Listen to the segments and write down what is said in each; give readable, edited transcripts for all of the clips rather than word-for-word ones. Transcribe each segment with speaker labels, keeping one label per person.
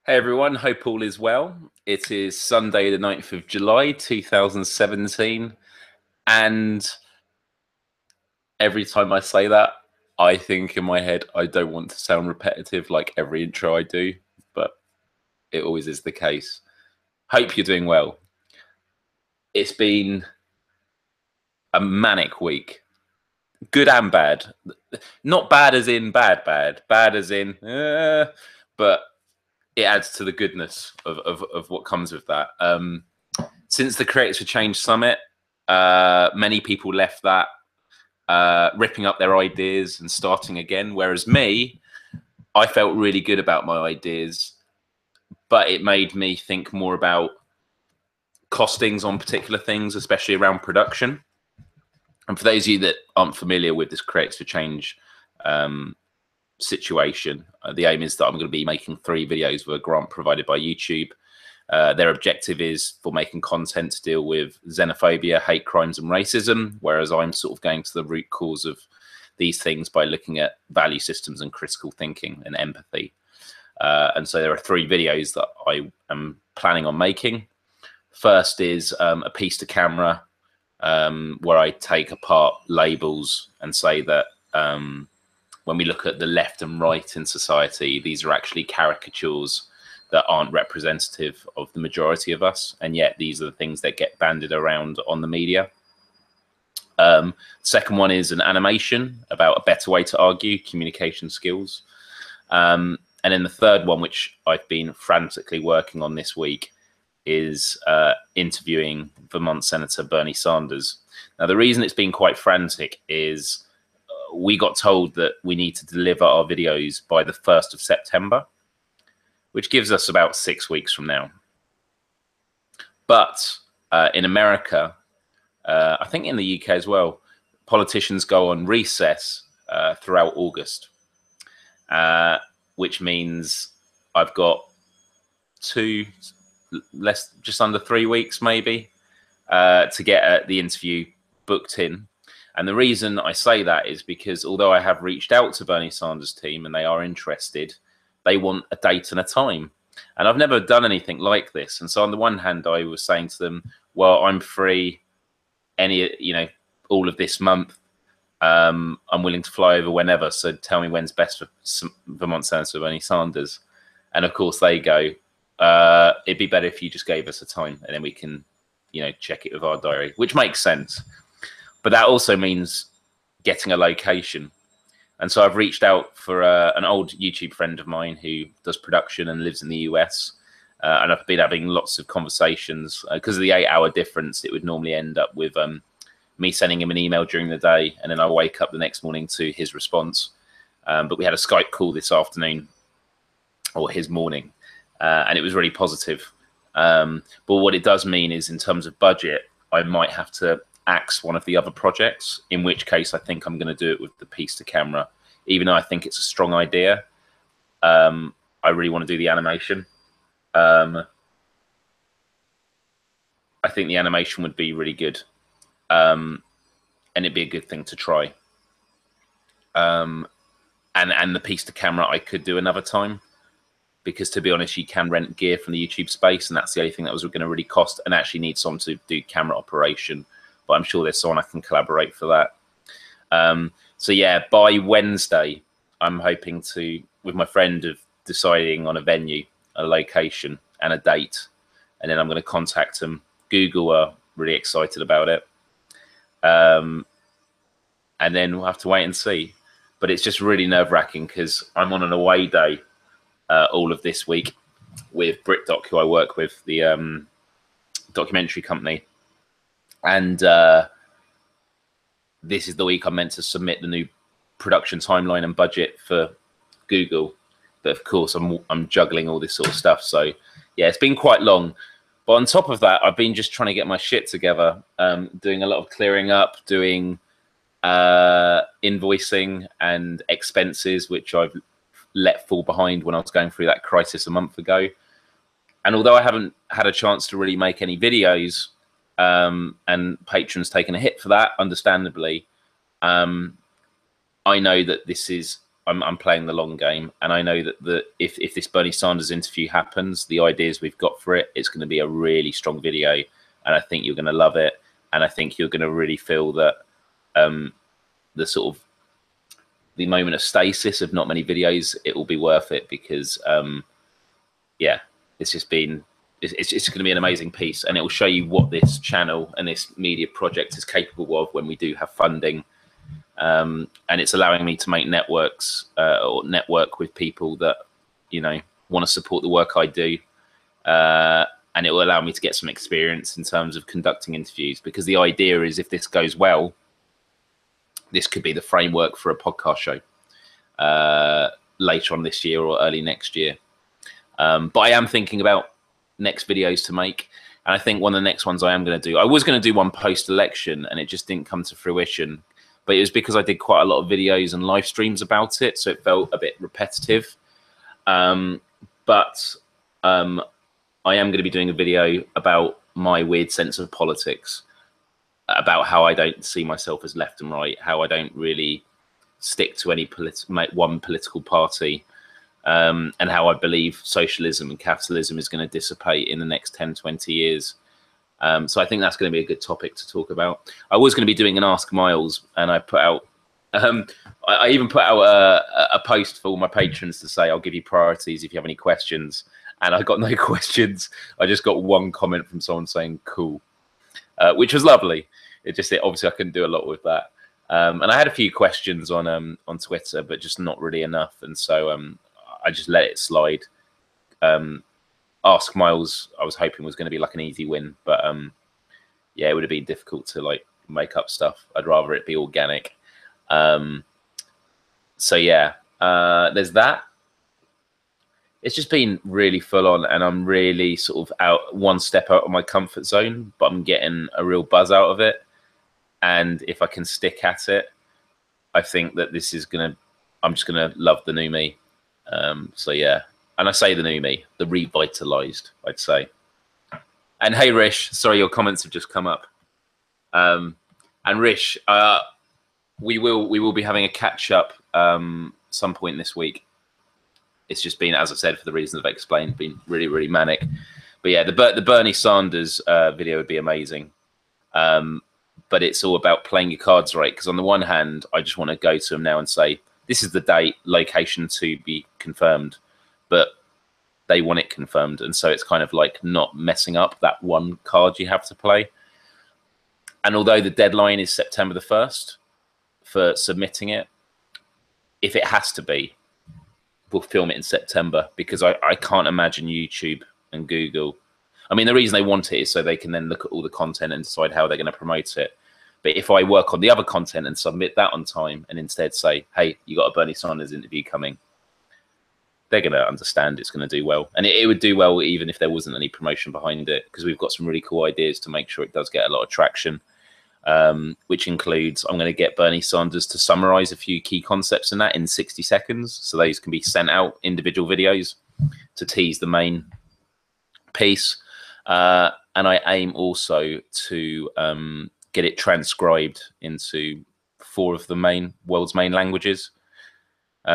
Speaker 1: Hey everyone, hope all is well. It is Sunday, the 9th of July, 2017. And every time I say that, I think in my head, I don't want to sound repetitive like every intro I do, but it always is the case. Hope you're doing well. It's been a manic week, good and bad. Not bad as in bad as in, but it adds to the goodness of what comes with that. Since the Creators for Change Summit, many people left that ripping up their ideas and starting again. Whereas me, I felt really good about my ideas, but it made me think more about costings on particular things, especially around production. And for those of you that aren't familiar with this Creators for Change situation, the aim is that I'm going to be making 3 videos with a grant provided by YouTube. Their objective is for making content to deal with xenophobia, hate crimes, and racism, whereas I'm sort of going to the root cause of these things by looking at value systems and critical thinking and empathy. And so there are 3 videos that I am planning on making. First is a piece to camera where I take apart labels and say that when we look at the left and right in society, these are actually caricatures that aren't representative of the majority of us, and yet these are the things that get bandied around on the media. Second one is an animation about a better way to argue communication skills. And then the third one, which I've been frantically working on this week, is interviewing Vermont Senator Bernie Sanders. Now, the reason it's been quite frantic is we got told that we need to deliver our videos by the 1st of September, which gives us about 6 weeks from now. But in America, I think in the UK as well, politicians go on recess throughout August, which means I've got just under 3 weeks maybe to get the interview booked in. And the reason I say that is because although I have reached out to Bernie Sanders' team and they are interested, they want a date and a time. And I've never done anything like this. And so on the one hand, I was saying to them, well, I'm free all of this month. I'm willing to fly over whenever. So tell me when's best for Vermont Senator Bernie Sanders. And of course they go, it'd be better if you just gave us a time and then we can, check it with our diary, which makes sense. But that also means getting a location. And so I've reached out for an old YouTube friend of mine who does production and lives in the US. And I've been having lots of conversations. Because of the 8-hour difference, it would normally end up with me sending him an email during the day. And then I wake up the next morning to his response. But we had a Skype call this afternoon, or his morning. And it was really positive. But what it does mean is in terms of budget, I might have to axe one of the other projects, in which case I think I'm going to do it with the piece to camera, even though I think it's a strong idea. I really want to do the animation. I think the animation would be really good, and it'd be a good thing to try. And the piece to camera I could do another time, because to be honest, you can rent gear from the YouTube space, and that's the only thing that was going to really cost, and actually need someone to do camera operation. But I'm sure there's someone I can collaborate for that. So yeah, by Wednesday, I'm hoping to, with my friend, of deciding on a venue, a location, and a date. And then I'm going to contact them. Google are really excited about it. And then we'll have to wait and see. But it's just really nerve-wracking because I'm on an away day all of this week with BritDoc, who I work with, the documentary company. And this is the week I'm meant to submit the new production timeline and budget for Google. But of course, I'm juggling all this sort of stuff. So yeah, it's been quite long. But on top of that, I've been just trying to get my shit together, doing a lot of clearing up, doing invoicing and expenses, which I've let fall behind when I was going through that crisis a month ago. And although I haven't had a chance to really make any videos, and patrons taking a hit for that, understandably, I know that this is I'm playing the long game, and I know that if this Bernie Sanders interview happens, the ideas we've got for it's going to be a really strong video, and I think you're going to love it, and I think you're going to really feel that the sort of the moment of stasis of not many videos, it will be worth it, because yeah, it's just been it's going to be an amazing piece, and it will show you what this channel and this media project is capable of when we do have funding. And it's allowing me to make networks or network with people that, you know, want to support the work I do. And it will allow me to get some experience in terms of conducting interviews, because the idea is, if this goes well, this could be the framework for a podcast show later on this year or early next year. But I am thinking about next videos to make. And I think one of the next ones I am going to do, I was going to do one post-election, and it just didn't come to fruition. But it was because I did quite a lot of videos and live streams about it, so it felt a bit repetitive. But I am going to be doing a video about my weird sense of politics, about how I don't see myself as left and right, how I don't really stick to any one political party, and how I believe socialism and capitalism is going to dissipate in the next 10, 20 years. So I think that's going to be a good topic to talk about. I was going to be doing an Ask Miles, and I put out, I even put out a post for all my patrons to say, I'll give you priorities if you have any questions. And I got no questions. I just got one comment from someone saying, cool, which was lovely. Obviously I couldn't do a lot with that. And I had a few questions on Twitter, but just not really enough. And so I just let it slide. Ask Miles, I was hoping was going to be like an easy win, but yeah, it would have been difficult to like make up stuff. I'd rather it be organic. So yeah, there's that. It's just been really full on, and I'm really sort of one step out of my comfort zone, but I'm getting a real buzz out of it. And if I can stick at it, I think that I'm just gonna love the new me. So yeah. And I say the new me, the revitalized, I'd say. And hey, Rish, sorry, your comments have just come up. And Rish, we will be having a catch up some point this week. It's just been, as I said, for the reasons I've explained, been really, really manic. But yeah, the Bernie Sanders video would be amazing. But it's all about playing your cards right. Because on the one hand, I just want to go to him now and say, this is the date, location to be confirmed. But they want it confirmed, and so it's kind of like not messing up that one card you have to play. And although the deadline is September the 1st for submitting it, if it has to be, we'll film it in September, because I can't imagine YouTube and Google. I mean, the reason they want it is so they can then look at all the content and decide how they're going to promote it. But if I work on the other content and submit that on time, and instead say, hey, you got a Bernie Sanders interview coming, they're going to understand it's going to do well. And it would do well even if there wasn't any promotion behind it, because we've got some really cool ideas to make sure it does get a lot of traction, which includes, I'm going to get Bernie Sanders to summarize a few key concepts in that in 60 seconds. So those can be sent out individual videos to tease the main piece. And I aim also to get it transcribed into 4 of the world's main languages.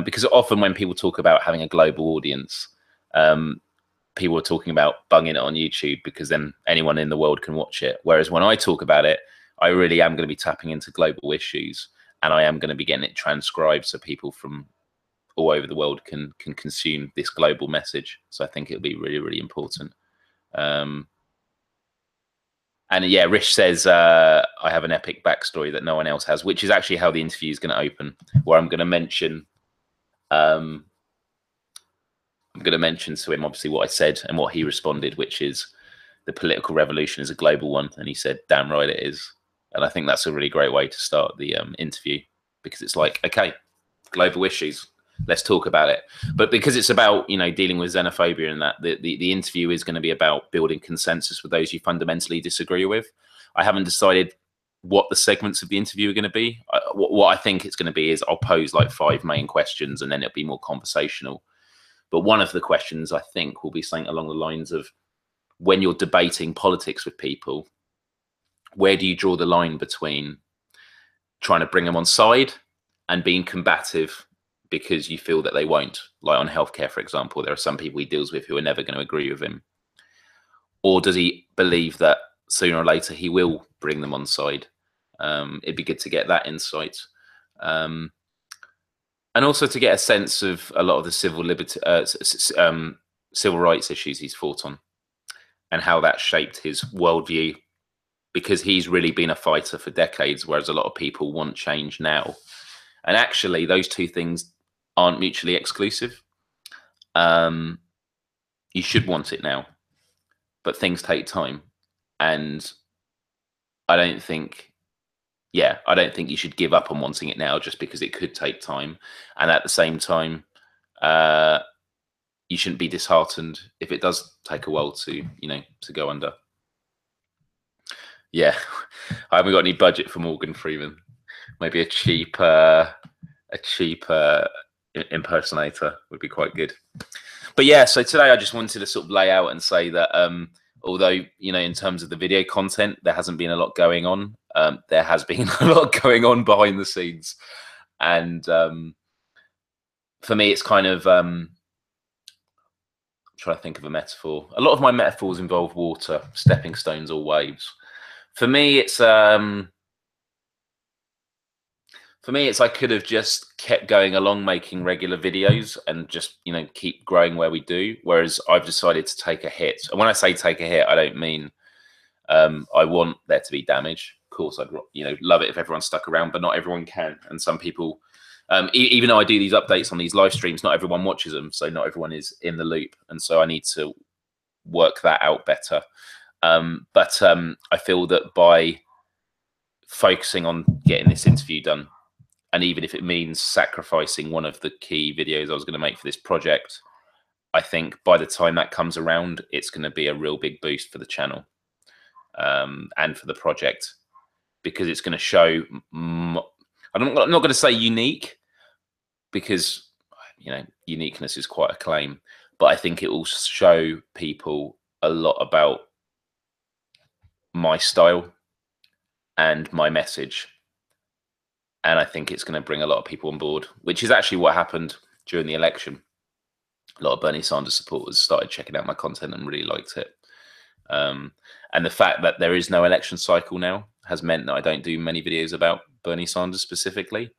Speaker 1: Because often when people talk about having a global audience, people are talking about bunging it on YouTube, because then anyone in the world can watch it. Whereas when I talk about it, I really am going to be tapping into global issues, and I am going to be getting it transcribed so people from all over the world can consume this global message. So I think it'll be really, really important. And yeah, Rich says, I have an epic backstory that no one else has, which is actually how the interview is going to open, where I'm going to mention to him, obviously, what I said and what he responded, which is the political revolution is a global one. And he said, damn right it is. And I think that's a really great way to start the interview, because it's like, okay, global issues, let's talk about it. But because it's about, you know, dealing with xenophobia and that, the interview is going to be about building consensus with those you fundamentally disagree with. I haven't decided what the segments of the interview are going to be. What I think it's going to be is I'll pose like 5 main questions, and then it'll be more conversational. But one of the questions I think will be something along the lines of, when you're debating politics with people, where do you draw the line between trying to bring them on side and being combative because you feel that they won't. Like on healthcare, for example, there are some people he deals with who are never going to agree with him. Or does he believe that sooner or later he will bring them on side? It'd be good to get that insight. And also to get a sense of a lot of the civil rights issues he's fought on and how that shaped his worldview, because he's really been a fighter for decades, whereas a lot of people want change now. And actually, those two things aren't mutually exclusive. You should want it now, but things take time. And I don't think you should give up on wanting it now just because it could take time. And at the same time, you shouldn't be disheartened if it does take a while to go under. Yeah, I haven't got any budget for Morgan Freeman. Maybe a cheap impersonator would be quite good. But yeah, so today I just wanted to sort of lay out and say that although, in terms of the video content, there hasn't been a lot going on. There has been a lot going on behind the scenes. And for me, it's kind of, I'm trying to think of a metaphor. A lot of my metaphors involve water, stepping stones or waves. For me, it's I could have just kept going along making regular videos and just, keep growing where we do. Whereas I've decided to take a hit. And when I say take a hit, I don't mean I want there to be damage. Of course, I'd love it if everyone stuck around, but not everyone can. And some people, even though I do these updates on these live streams, not everyone watches them. So not everyone is in the loop. And so I need to work that out better. But I feel that by focusing on getting this interview done, and even if it means sacrificing one of the key videos I was going to make for this project, I think by the time that comes around, it's going to be a real big boost for the channel and for the project, because it's going to show, I'm not going to say unique, because, uniqueness is quite a claim, but I think it will show people a lot about my style and my message. And I think it's going to bring a lot of people on board, which is actually what happened during the election. A lot of Bernie Sanders supporters started checking out my content and really liked it. And the fact that there is no election cycle now has meant that I don't do many videos about Bernie Sanders specifically.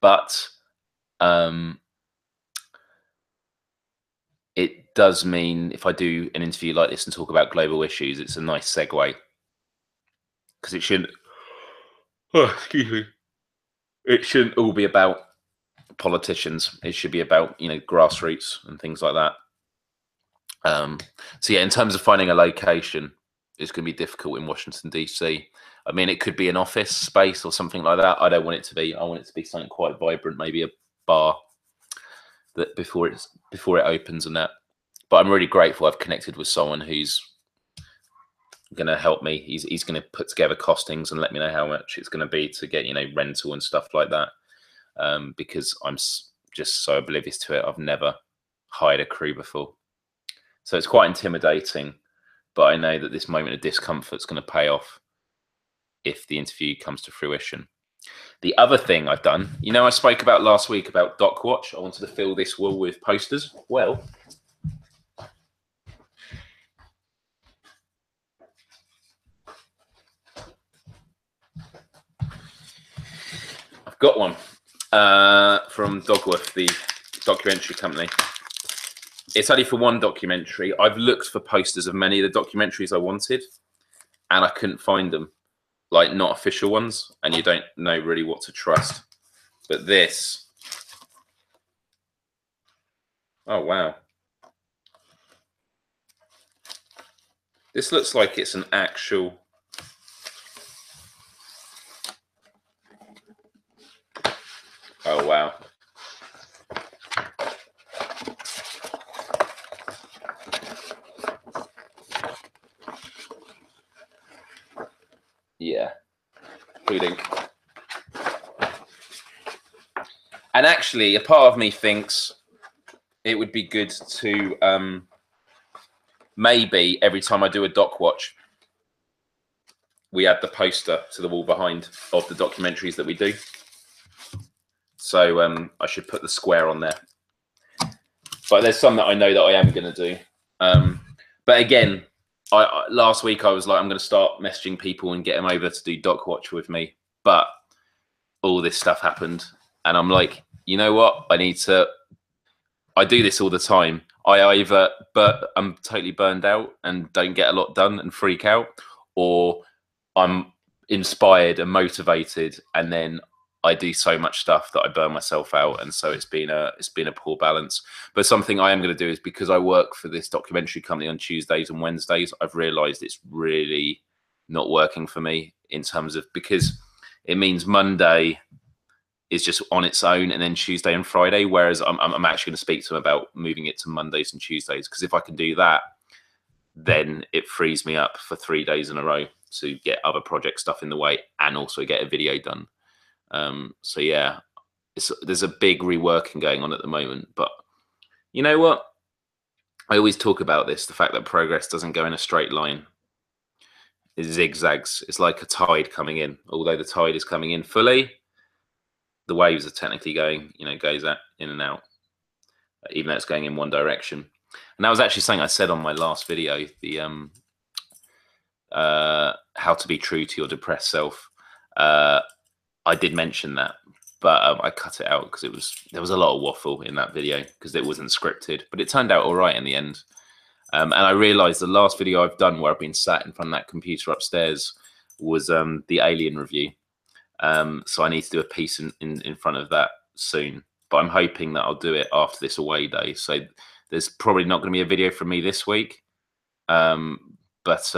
Speaker 1: But it does mean if I do an interview like this and talk about global issues, it's a nice segue. Because it shouldn't... Oh, excuse me. It shouldn't all be about politicians. It should be about, grassroots and things like that. So yeah, in terms of finding a location, it's going to be difficult in Washington, DC. I mean, it could be an office space or something like that. I don't want it to be. I want it to be something quite vibrant, maybe a bar that before it opens and that. But I'm really grateful I've connected with someone who's going to help me. He's going to put together costings and let me know how much it's going to be to get rental and stuff like that, because I'm just so oblivious to it. I've never hired a crew before, so it's quite intimidating, but I know that this moment of discomfort is going to pay off if the interview comes to fruition. The other thing I've done, I spoke about last week about DocWatch. I wanted to fill this wall with posters. Well, got one from Dogworth, the documentary company. It's only for one documentary. I've looked for posters of many of the documentaries I wanted, and I couldn't find them, like not official ones, and you don't know really what to trust. But this, oh wow. This looks like it's an actual... Oh, wow. Yeah. Pudding. And actually, a part of me thinks it would be good to maybe every time I do a doc watch, we add the poster to the wall behind of the documentaries that we do. So I should put the square on there. But there's some that I know that I am going to do. But again, last week I was like, I'm going to start messaging people and get them over to do Doc Watch with me. But all this stuff happened. And I'm like, you know what? I do this all the time. But I'm totally burned out and don't get a lot done and freak out, or I'm inspired and motivated, and then I do so much stuff that I burn myself out, and so it's been a poor balance. But something I am going to do is, because I work for this documentary company on Tuesdays and Wednesdays, I've realised it's really not working for me in terms of, because it means Monday is just on its own, and then Tuesday and Friday. Whereas I'm actually going to speak to them about moving it to Mondays and Tuesdays, because if I can do that, then it frees me up for 3 days in a row to get other project stuff in the way and also get a video done. So yeah, there's a big reworking going on at the moment. But you know what? I always talk about this, the fact that progress doesn't go in a straight line. It zigzags. It's like a tide coming in. Although the tide is coming in fully, the waves are technically going, goes in and out, even though it's going in one direction. And that was actually something I said on my last video, the how to be true to your depressed self. I did mention that, but I cut it out because there was a lot of waffle in that video because it wasn't scripted. But it turned out all right in the end. And I realised the last video I've done where I've been sat in front of that computer upstairs was the Alien review. So I need to do a piece in front of that soon, but I'm hoping that I'll do it after this away day. So there's probably not going to be a video from me this week, but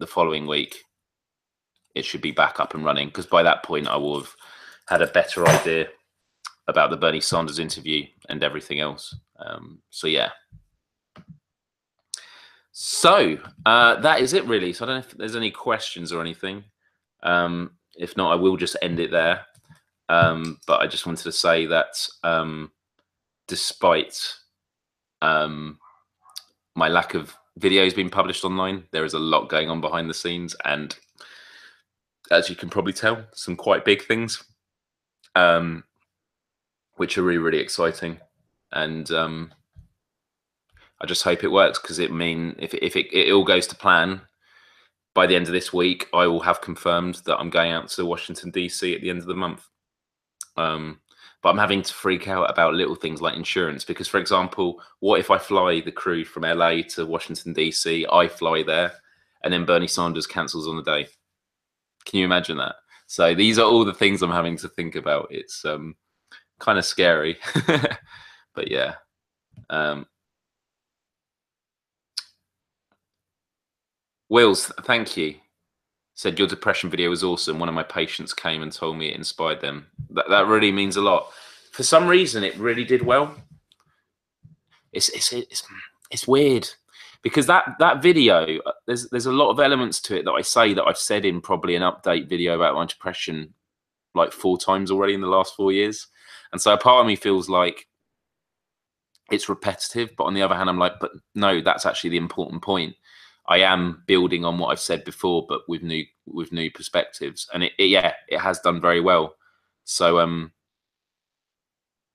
Speaker 1: the following week it should be back up and running, because by that point I will have had a better idea about the Bernie Sanders interview and everything else. So yeah. So that is it really. So I don't know if there's any questions or anything. If not, I will just end it there. But I just wanted to say that despite my lack of videos being published online, there is a lot going on behind the scenes. And as you can probably tell, some quite big things, which are really, really exciting. And I just hope it works, because if it all goes to plan, by the end of this week, I will have confirmed that I'm going out to Washington, DC at the end of the month. But I'm having to freak out about little things like insurance, because, for example, what if I fly the crew from LA to Washington, DC, I fly there, and then Bernie Sanders cancels on the day? Can you imagine that? So these are all the things I'm having to think about. It's kind of scary, but yeah. Wills, thank you. Said your depression video was awesome. One of my patients came and told me it inspired them. That really means a lot. For some reason, it really did well. It's weird, because that video, there's a lot of elements to it that I say that I've said in probably an update video about my depression like 4 times already in the last 4 years. And so a part of me feels like it's repetitive, but on the other hand, I'm like, but no, that's actually the important point. I am building on what I've said before, but with new perspectives, and it has done very well. So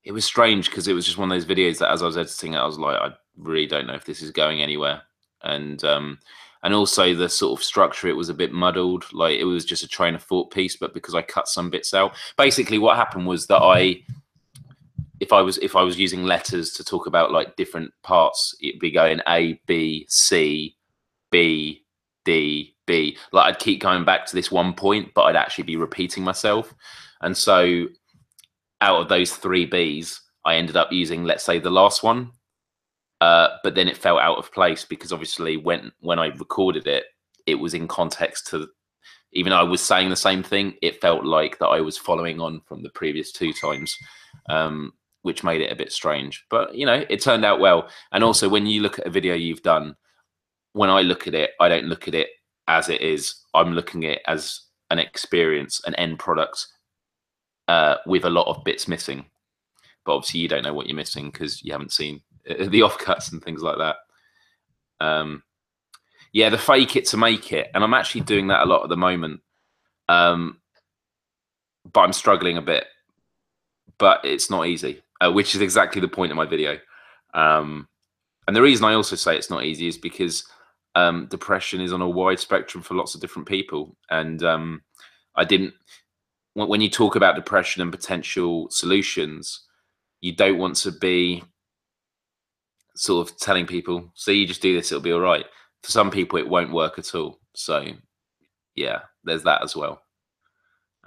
Speaker 1: it was strange, because it was just one of those videos that, as I was editing it, I was like, I really don't know if this is going anywhere. And also the sort of structure, it was a bit muddled. Like, it was just a train of thought piece, but because I cut some bits out, basically what happened was that if I was using letters to talk about like different parts, it'd be going A, B, C, B, D, B. Like, I'd keep going back to this one point, but I'd actually be repeating myself. And so out of those 3 Bs, I ended up using, let's say, the last one. But then it felt out of place, because obviously when I recorded it, it was in context to, even though I was saying the same thing, it felt like that I was following on from the previous 2 times, which made it a bit strange. But, it turned out well. And also, when you look at a video you've done, when I look at it, I don't look at it as it is. I'm looking at it as an experience, an end product, with a lot of bits missing. But obviously you don't know what you're missing because you haven't seen the offcuts and things like that. Yeah, the fake it to make it. And I'm actually doing that a lot at the moment. But I'm struggling a bit, but it's not easy, which is exactly the point of my video. And the reason I also say it's not easy is because depression is on a wide spectrum for lots of different people. And I didn't, when you talk about depression and potential solutions, you don't want to be sort of telling people, so you just do this, it'll be all right. For some people, it won't work at all. So yeah, there's that as well.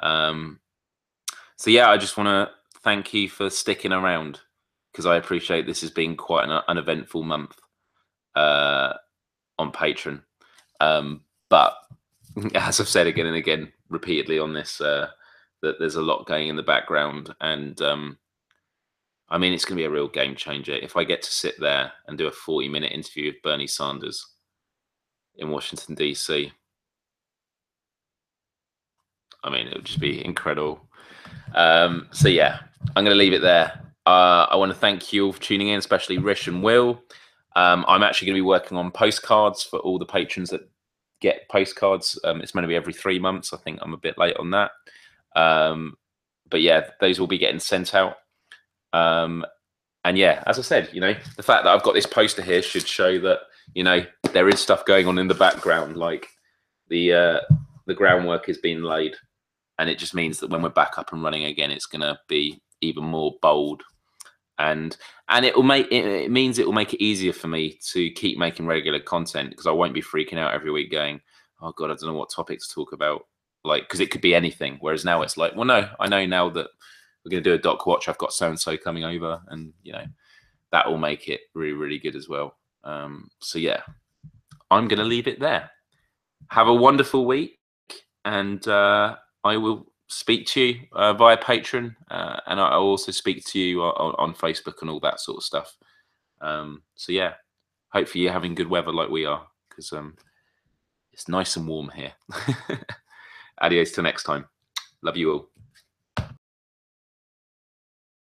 Speaker 1: So yeah, I just want to thank you for sticking around, because I appreciate this has been quite an uneventful month on Patreon. But as I've said again and again, repeatedly on this, that there's a lot going in the background, and I mean, it's going to be a real game changer if I get to sit there and do a 40-minute interview with Bernie Sanders in Washington, D.C. I mean, it would just be incredible. So yeah, I'm going to leave it there. I want to thank you all for tuning in, especially Rish and Will. I'm actually going to be working on postcards for all the patrons that get postcards. It's meant to be every 3 months. I think I'm a bit late on that. But yeah, those will be getting sent out. And yeah, as I said, you know, the fact that I've got this poster here should show that, you know, there is stuff going on in the background, like the groundwork is being laid. And it just means that when we're back up and running again, it's going to be even more bold, and it will make it means it will make it easier for me to keep making regular content, because I won't be freaking out every week going, oh god, I don't know what topic to talk about, like, because it could be anything. Whereas now it's like, well, no, I know now that we're going to do a doc watch. I've got so and so coming over, and you know that will make it really, really good as well. So yeah, I'm going to leave it there. Have a wonderful week, and I will speak to you via Patreon, and I'll also speak to you on Facebook and all that sort of stuff. So yeah, hopefully you're having good weather like we are, because it's nice and warm here. Adios till next time. Love you all.